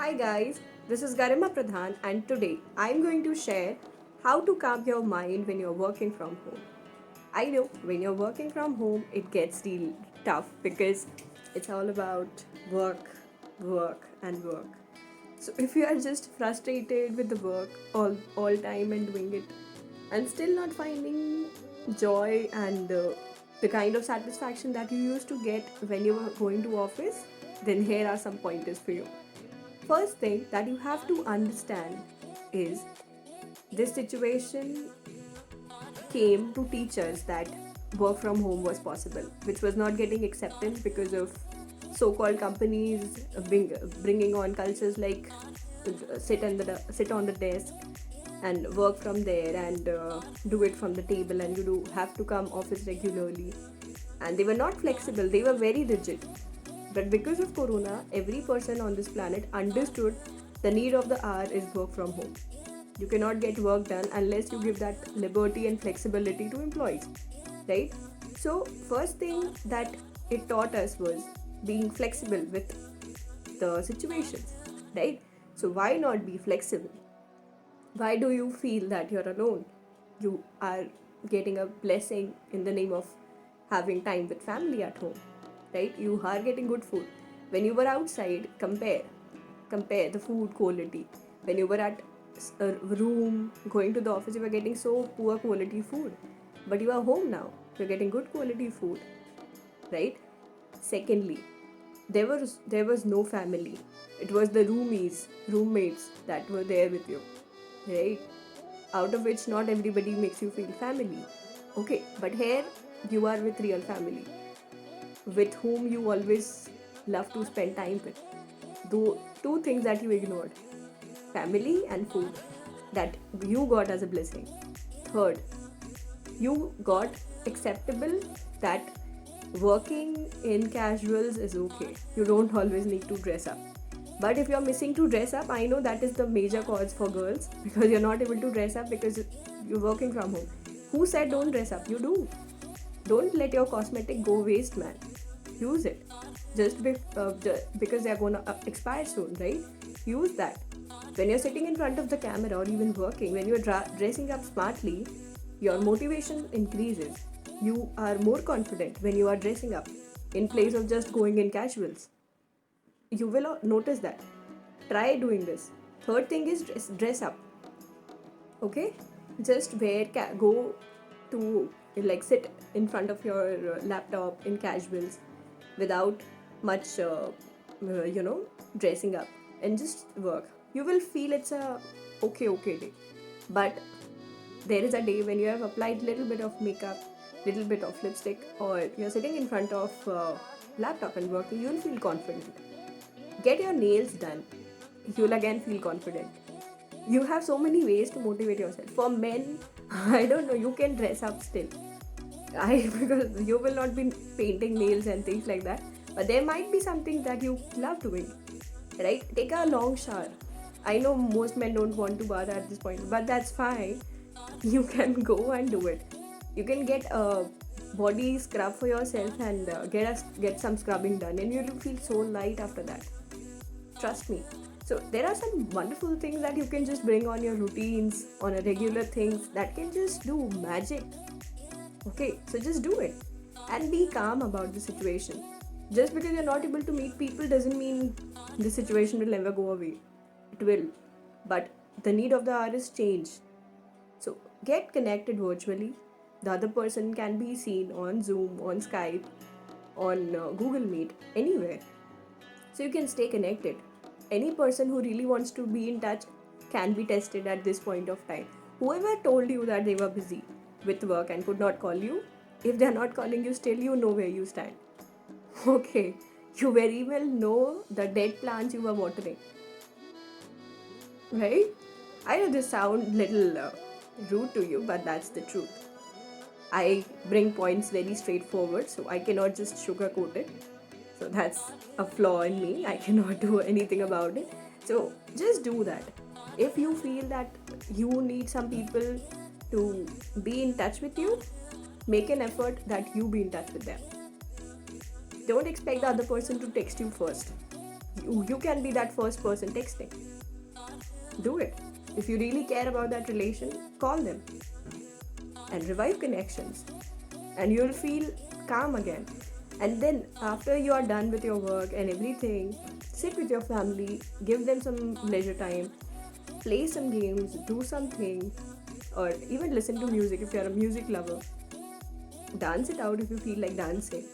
Hi guys, this is Garima Pradhan and today I'm going to share how to calm your mind when you're working from home. I know when you're working from home it gets real tough because it's all about work, work and work. So if you are just frustrated with the work all time and doing it and still not finding joy and the kind of satisfaction that you used to get when you were going to office, then here are some pointers for you. First thing that you have to understand is this situation came to teach us that work from home was possible, which was not getting acceptance because of so-called companies bringing on cultures like sit on the desk and work from there and do it from the table, and you do have to come office regularly, and they were not flexible, they were very rigid. But because of Corona, every person on this planet understood the need of the hour is work from home. You cannot get work done unless you give that liberty and flexibility to employees, right? So, first thing that it taught us was being flexible with the situations, right? So, why not be flexible? Why do you feel that you're alone? You are getting a blessing in the name of having time with family at home, right? You are getting good food. When you were outside, compare the food quality. When you were at a room going to the office, you were getting so poor quality food. But you are home now, you're getting good quality food, right? Secondly, there was no family. It was the roommates that were there with you, right? Out of which not everybody makes you feel family. Okay, but here you are with real family, with whom you always love to spend time with. The two things that you ignored, family and food, that you got as a blessing. Third, you got acceptable that working in casuals is okay. You don't always need to dress up. But if you're missing to dress up, I know that is the major cause for girls because you're not able to dress up because you're working from home. Who said don't dress up? You do. Don't let your cosmetic go waste, man. Use it. Because they're gonna expire soon, right? Use that. When you're sitting in front of the camera or even working, when you're dressing up smartly, your motivation increases. You are more confident when you are dressing up in place of just going in casuals. You will notice that. Try doing this. Third thing is dress up. Okay, just go to like sit in front of your laptop in casuals without much dressing up, and just work. You will feel it's a okay day. But there is a day when you have applied little bit of makeup, little bit of lipstick, or you're sitting in front of laptop and working, you'll feel confident. Get your nails done, you'll again feel confident. You have so many ways to motivate yourself. For men, I don't know, you can dress up still. I because you will not be painting nails and things like that. But there might be something that you love doing, right? Take a long shower. I know most men don't want to bath at this point, but that's fine. You can go and do it. You can get a body scrub for yourself and get some scrubbing done, and you'll feel so light after that. Trust me. So there are some wonderful things that you can just bring on your routines, on a regular things that can just do magic. Okay, so just do it and be calm about the situation. Just because you're not able to meet people doesn't mean the situation will never go away. It will, but the need of the hour is change. So get connected virtually. The other person can be seen on Zoom, on Skype, on Google Meet, anywhere. So you can stay connected. Any person who really wants to be in touch can be tested at this point of time. Whoever told you that they were busy with work and could not call you, if they're not calling you, still you know where you stand. Okay, you very well know the dead plants you were watering, right? I know this sound little rude to you, but that's the truth. I bring points very straightforward, so I cannot just sugarcoat it. So that's a flaw in me. I cannot do anything about it. So just do that. If you feel that you need some people to be in touch with you, make an effort that you be in touch with them. Don't expect the other person to text you first. You can be that first person texting. Do it. If you really care about that relation, call them and revive connections, and you'll feel calm again. And then, after you are done with your work and everything, sit with your family, give them some leisure time, play some games, do something, or even listen to music if you're a music lover. Dance it out if you feel like dancing.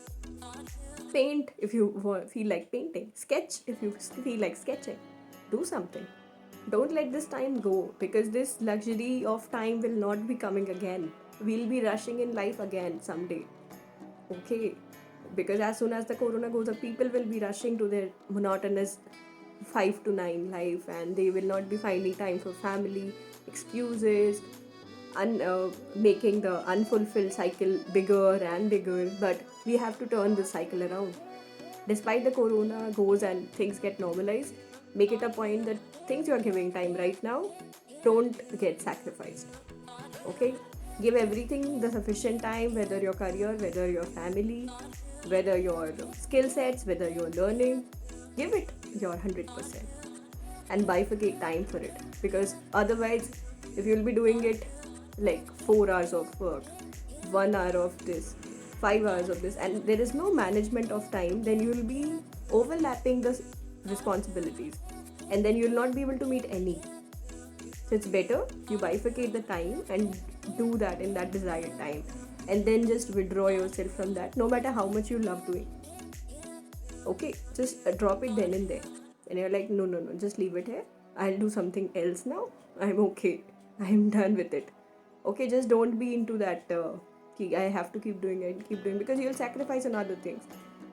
Paint if you feel like painting. Sketch if you feel like sketching. Do something. Don't let this time go, because this luxury of time will not be coming again. We'll be rushing in life again someday. Okay? Because as soon as the corona goes up, people will be rushing to their monotonous 5 to 9 life, and they will not be finding time for family, excuses, making the unfulfilled cycle bigger and bigger. But we have to turn this cycle around. Despite the corona goes and things get normalized, make it a point that things you are giving time right now don't get sacrificed. Okay? Give everything the sufficient time, whether your career, whether your family, whether your skill sets, whether you're learning. Give it your 100% and bifurcate time for it, because otherwise, if you'll be doing it like 4 hours of work, 1 hour of this, 5 hours of this, and there is no management of time, then you'll be overlapping the responsibilities, and then you'll not be able to meet any. So it's better you bifurcate the time and do that in that desired time, and then just withdraw yourself from that, no matter how much you love doing. Okay, just drop it then and there. And you're like, no, no, no, just leave it here. I'll do something else now. I'm okay. I'm done with it. Okay, just don't be into that. I have to keep doing it, keep doing, because you'll sacrifice on other things.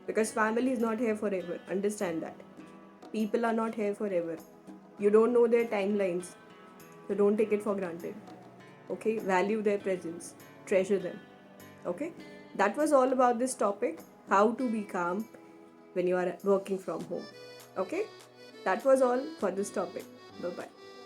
Because family is not here forever. Understand that. People are not here forever. You don't know their timelines, so don't take it for granted. Okay, value their presence, treasure them. Okay, that was all about this topic, how to be calm when you are working from home. Okay, that was all for this topic. Bye bye.